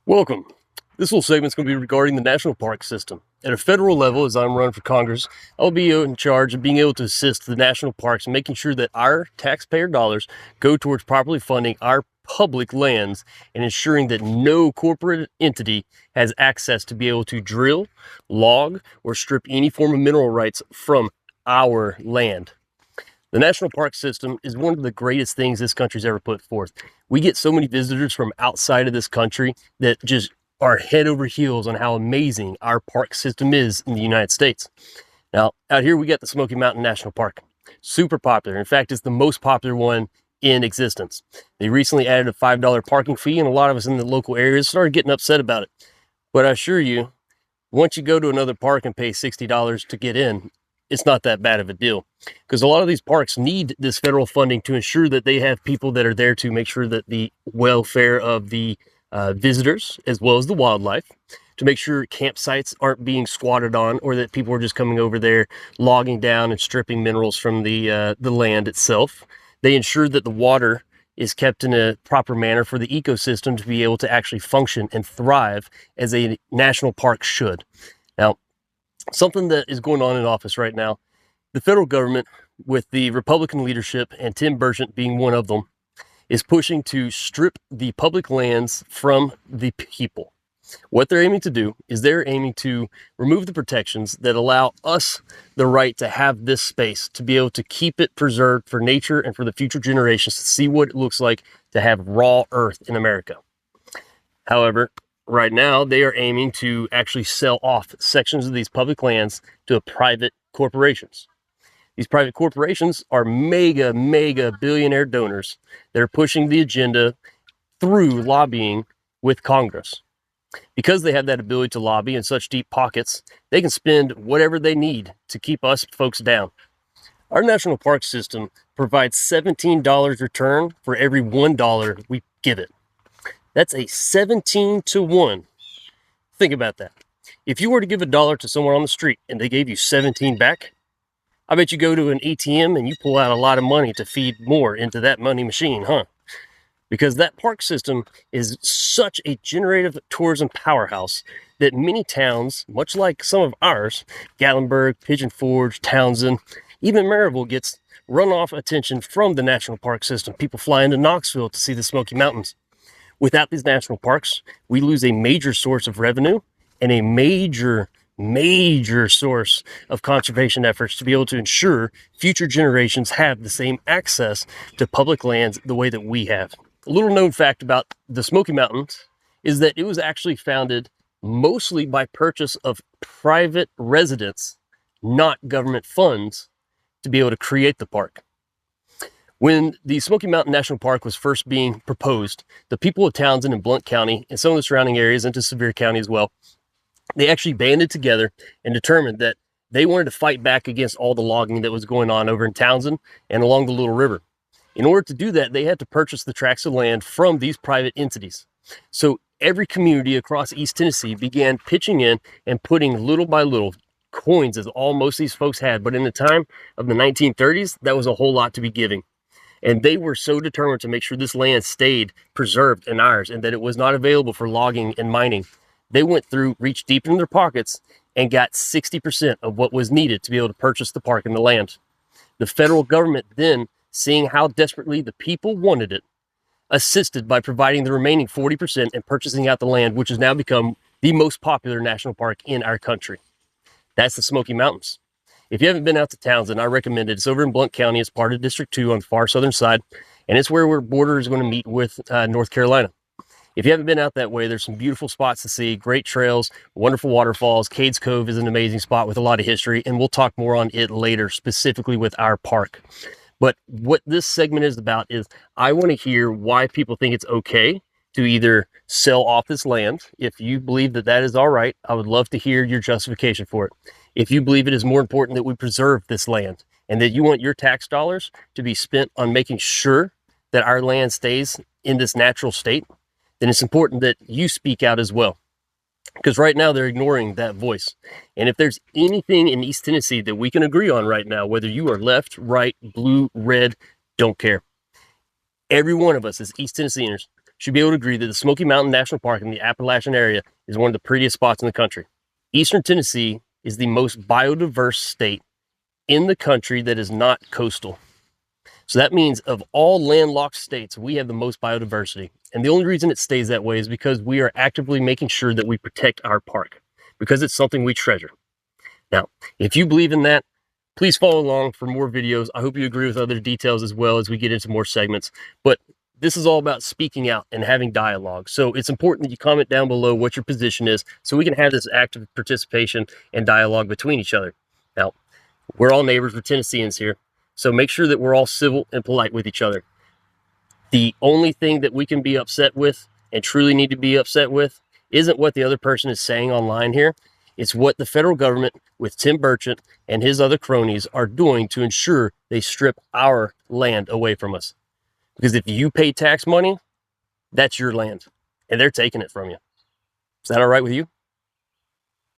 Welcome. This little segment is going to be regarding the national park system. At a federal level, as I'm running for Congress, I'll be in charge of being able to assist the national parks and making sure that our taxpayer dollars go towards properly funding our public lands and ensuring that no corporate entity has access to be able to drill, log, or strip any form of mineral rights from our land. The national park system is one of the greatest things this country's ever put forth. We get so many visitors from outside of this country that just are head over heels on how amazing our park system is in the United States. Now, out here we got the Smoky Mountain National Park. Super popular. In fact, it's the most popular one in existence. They recently added a $5 parking fee, and a lot of us in the local areas started getting upset about it. But I assure you, once you go to another park and pay $60 to get in, it's not that bad of a deal, because a lot of these parks need this federal funding to ensure that they have people that are there to make sure that the welfare of the visitors as well as the wildlife, to make sure campsites aren't being squatted on, or that people are just coming over there logging down and stripping minerals from the land itself. They ensure that the water is kept in a proper manner for the ecosystem to be able to actually function and thrive as a national park should. Now, something that is going on in office right now, the federal government, with the Republican leadership and Tim Burchett being one of them, is pushing to strip the public lands from the people. What they're aiming to do is they're aiming to remove the protections that allow us the right to have this space, to be able to keep it preserved for nature and for the future generations to see what it looks like to have raw earth in America. However, right now, they are aiming to actually sell off sections of these public lands to private corporations. These private corporations are mega billionaire donors that are pushing the agenda through lobbying with Congress. Because they have that ability to lobby in such deep pockets, they can spend whatever they need to keep us folks down. Our national park system provides $17 return for every $1 we give it. That's a 17-to-1. Think about that. If you were to give $1 to someone on the street and they gave you 17 back, I bet you go to an ATM and you pull out a lot of money to feed more into that money machine, huh? Because that park system is such a generative tourism powerhouse that many towns, much like some of ours, Gatlinburg, Pigeon Forge, Townsend, even Maryville, gets runoff attention from the national park system. People fly into Knoxville to see the Smoky Mountains. Without these national parks, we lose a major source of revenue and a major source of conservation efforts to be able to ensure future generations have the same access to public lands the way that we have. A little known fact about the Smoky Mountains is that it was actually founded mostly by purchase of private residents, not government funds, to be able to create the park. When the Smoky Mountain National Park was first being proposed, the people of Townsend and Blount County and some of the surrounding areas into Sevier County as well, they actually banded together and determined that they wanted to fight back against all the logging that was going on over in Townsend and along the Little River. In order to do that, they had to purchase the tracts of land from these private entities. So every community across East Tennessee began pitching in and putting little by little coins, as all most of these folks had. But in the time of the 1930s, that was a whole lot to be giving. And they were so determined to make sure this land stayed preserved and ours, and that it was not available for logging and mining. They went through, reached deep into their pockets, and got 60% of what was needed to be able to purchase the park and the land. The federal government then, seeing how desperately the people wanted it, assisted by providing the remaining 40% and purchasing out the land, which has now become the most popular national park in our country. That's the Smoky Mountains. If you haven't been out to Townsend, I recommend it. It's over in Blount County. It's part of District 2 on the far southern side, and it's where our border is going to meet with North Carolina. If you haven't been out that way, there's some beautiful spots to see, great trails, wonderful waterfalls. Cades Cove is an amazing spot with a lot of history, and we'll talk more on it later, specifically with our park. But what this segment is about is I want to hear why people think it's okay to either sell off this land. If you believe that that is all right, I would love to hear your justification for it. If you believe it is more important that we preserve this land and that you want your tax dollars to be spent on making sure that our land stays in this natural state, then it's important that you speak out as well. Because right now they're ignoring that voice. And if there's anything in East Tennessee that we can agree on right now, whether you are left, right, blue, red, don't care. Every one of us as East Tennesseans should be able to agree that the Smoky Mountain National Park in the Appalachian area is one of the prettiest spots in the country. Eastern Tennessee is the most biodiverse state in the country that is not coastal. So that means of all landlocked states, we have the most biodiversity. And the only reason it stays that way is because we are actively making sure that we protect our park, because it's something we treasure. Now, if you believe in that, please follow along for more videos. I hope you agree with other details as well as we get into more segments. But this is all about speaking out and having dialogue. So it's important that you comment down below what your position is so we can have this active participation and dialogue between each other. Now, we're all neighbors, we're Tennesseans here. So make sure that we're all civil and polite with each other. The only thing that we can be upset with and truly need to be upset with isn't what the other person is saying online here. It's what the federal government with Tim Burchett and his other cronies are doing to ensure they strip our land away from us. Because if you pay tax money, that's your land and they're taking it from you. Is that all right with you?